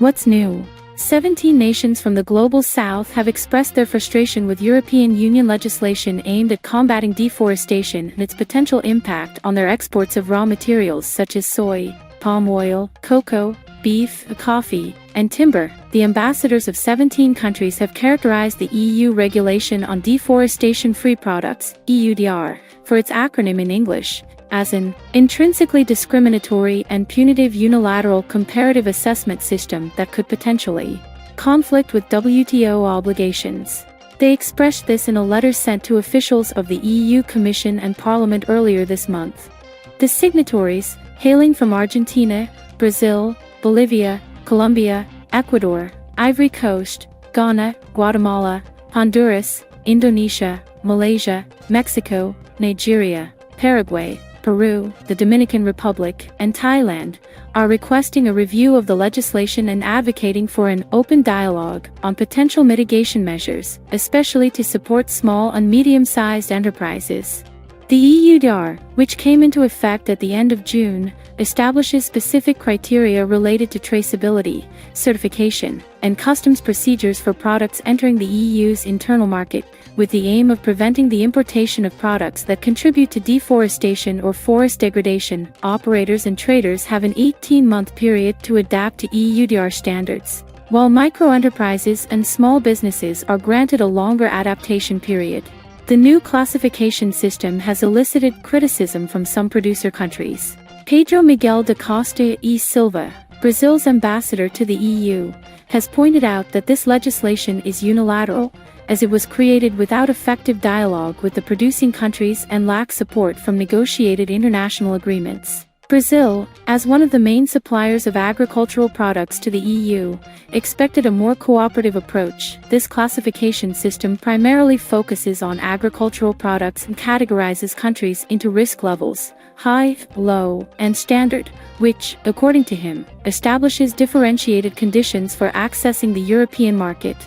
What's new? 17 nations from the global south have expressed their frustration with European Union legislation aimed at combating deforestation and its potential impact on their exports of raw materials such as soy, palm oil, cocoa, beef, coffee, and timber. The ambassadors of 17 countries have characterized the EU regulation on deforestation-free products, EUDR, for its acronym in English, as an intrinsically discriminatory and punitive unilateral comparative assessment system that could potentially conflict with WTO obligations. They expressed this in a letter sent to officials of the EU Commission and Parliament earlier this month. The signatories, hailing from Argentina, Brazil, Bolivia, Colombia, Ecuador, Ivory Coast, Ghana, Guatemala, Honduras, Indonesia, Malaysia, Mexico, Nigeria, Paraguay, Peru, the Dominican Republic, and Thailand, are requesting a review of the legislation and advocating for an open dialogue on potential mitigation measures, especially to support small and medium-sized enterprises. The EUDR, which came into effect at the end of June, establishes specific criteria related to traceability, certification, and customs procedures for products entering the EU's internal market, with the aim of preventing the importation of products that contribute to deforestation or forest degradation. Operators and traders have an 18-month period to adapt to EUDR standards, while micro-enterprises and small businesses are granted a longer adaptation period. The new classification system has elicited criticism from some producer countries. Pedro Miguel da Costa e Silva, Brazil's ambassador to the EU, has pointed out that this legislation is unilateral, as it was created without effective dialogue with the producing countries and lacks support from negotiated international agreements. Brazil, as one of the main suppliers of agricultural products to the EU, expected a more cooperative approach. This classification system primarily focuses on agricultural products and categorizes countries into risk levels, high, low, and standard, which, according to him, establishes differentiated conditions for accessing the European market.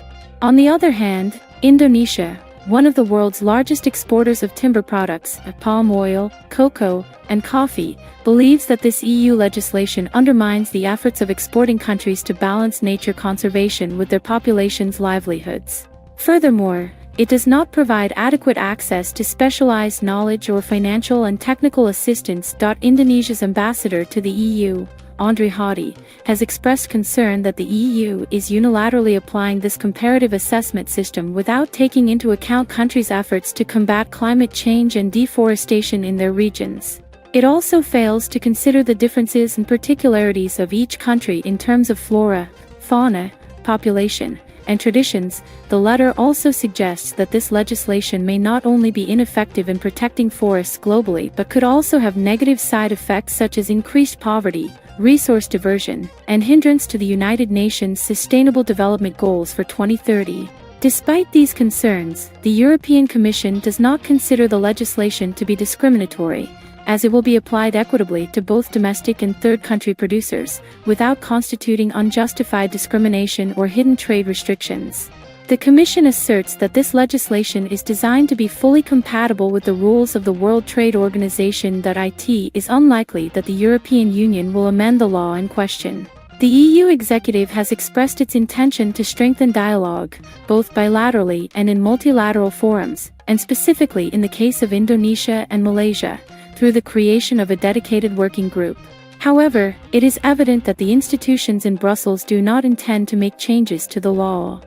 On the other hand, Indonesia, one of the world's largest exporters of timber products, palm oil, cocoa, and coffee, believes that this EU legislation undermines the efforts of exporting countries to balance nature conservation with their population's livelihoods. Furthermore, it does not provide adequate access to specialized knowledge or financial and technical assistance. Indonesia's ambassador to the EU, Andre Hadi, has expressed concern that the EU is unilaterally applying this comparative assessment system without taking into account countries' efforts to combat climate change and deforestation in their regions. It also fails to consider the differences and particularities of each country in terms of flora, fauna, population, and traditions. The letter also suggests that this legislation may not only be ineffective in protecting forests globally but could also have negative side effects such as increased poverty, resource diversion, and hindrance to the United Nations Sustainable Development Goals for 2030. Despite these concerns, the European Commission does not consider the legislation to be discriminatory, as it will be applied equitably to both domestic and third-country producers, without constituting unjustified discrimination or hidden trade restrictions. The Commission asserts that this legislation is designed to be fully compatible with the rules of the World Trade Organization. It is unlikely that the European Union will amend the law in question. The EU executive has expressed its intention to strengthen dialogue, both bilaterally and in multilateral forums, and specifically in the case of Indonesia and Malaysia, through the creation of a dedicated working group. However, it is evident that the institutions in Brussels do not intend to make changes to the law.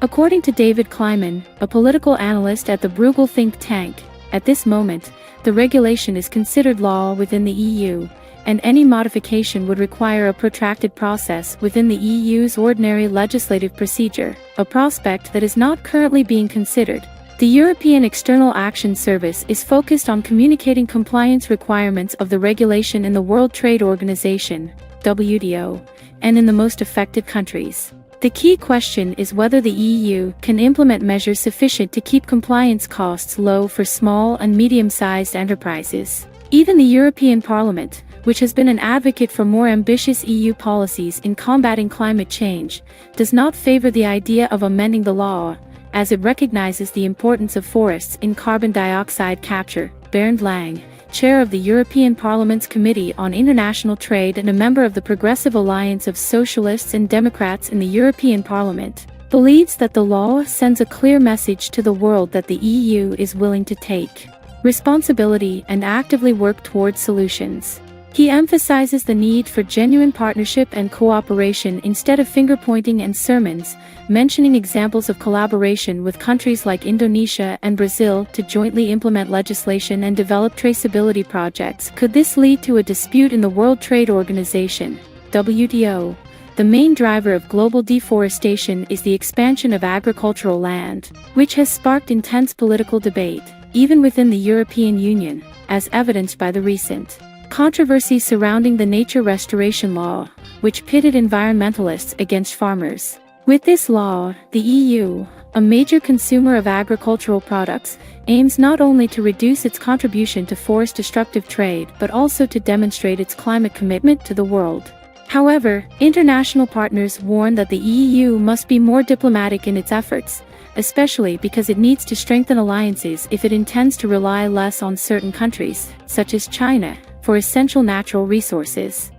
According to David Kleiman, a political analyst at the Bruegel think tank, at this moment, the regulation is considered law within the EU, and any modification would require a protracted process within the EU's ordinary legislative procedure, a prospect that is not currently being considered. The European External Action Service is focused on communicating compliance requirements of the regulation in the World Trade Organization, WTO, and in the most affected countries. The key question is whether the EU can implement measures sufficient to keep compliance costs low for small and medium-sized enterprises. Even the European Parliament, which has been an advocate for more ambitious EU policies in combating climate change, does not favor the idea of amending the law, as it recognizes the importance of forests in carbon dioxide capture. Bernd Lang, chair of the European Parliament's Committee on International Trade and a member of the Progressive Alliance of Socialists and Democrats in the European Parliament, believes that the law sends a clear message to the world that the EU is willing to take responsibility and actively work towards solutions. He emphasizes the need for genuine partnership and cooperation instead of finger-pointing and sermons, mentioning examples of collaboration with countries like Indonesia and Brazil to jointly implement legislation and develop traceability projects. Could this lead to a dispute in the World Trade Organization, WTO? The main driver of global deforestation is the expansion of agricultural land, which has sparked intense political debate, even within the European Union, as evidenced by the recent controversy surrounding the nature restoration law, which pitted environmentalists against farmers. With this law, the EU, a major consumer of agricultural products, aims not only to reduce its contribution to forest-destructive trade but also to demonstrate its climate commitment to the world. However, international partners warn that the EU must be more diplomatic in its efforts, especially because it needs to strengthen alliances if it intends to rely less on certain countries, such as China, for essential natural resources.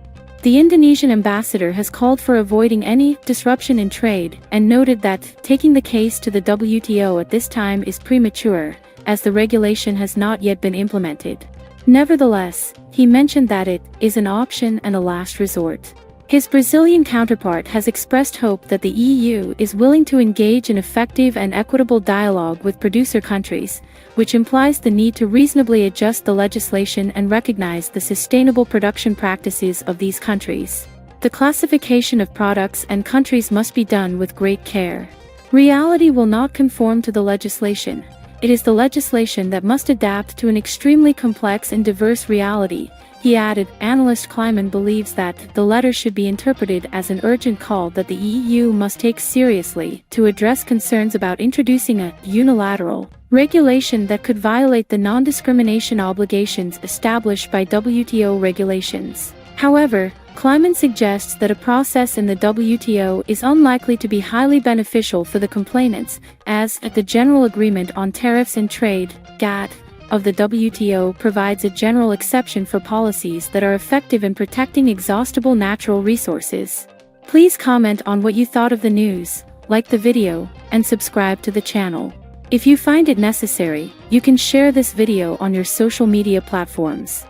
The Indonesian ambassador has called for avoiding any disruption in trade and noted that taking the case to the WTO at this time is premature, as the regulation has not yet been implemented. Nevertheless, he mentioned that it is an option and a last resort. His Brazilian counterpart has expressed hope that the EU is willing to engage in effective and equitable dialogue with producer countries, which implies the need to reasonably adjust the legislation and recognize the sustainable production practices of these countries. The classification of products and countries must be done with great care. Reality will not conform to the legislation. It is the legislation that must adapt to an extremely complex and diverse reality. He added, analyst Kleiman believes that the letter should be interpreted as an urgent call that the EU must take seriously to address concerns about introducing a unilateral regulation that could violate the non-discrimination obligations established by WTO regulations. However, Kleiman suggests that a process in the WTO is unlikely to be highly beneficial for the complainants, as the General Agreement on Tariffs and Trade, GATT, of the WTO provides a general exception for policies that are effective in protecting exhaustible natural resources. Please comment on what you thought of the news, like the video, and subscribe to the channel. If you find it necessary, you can share this video on your social media platforms.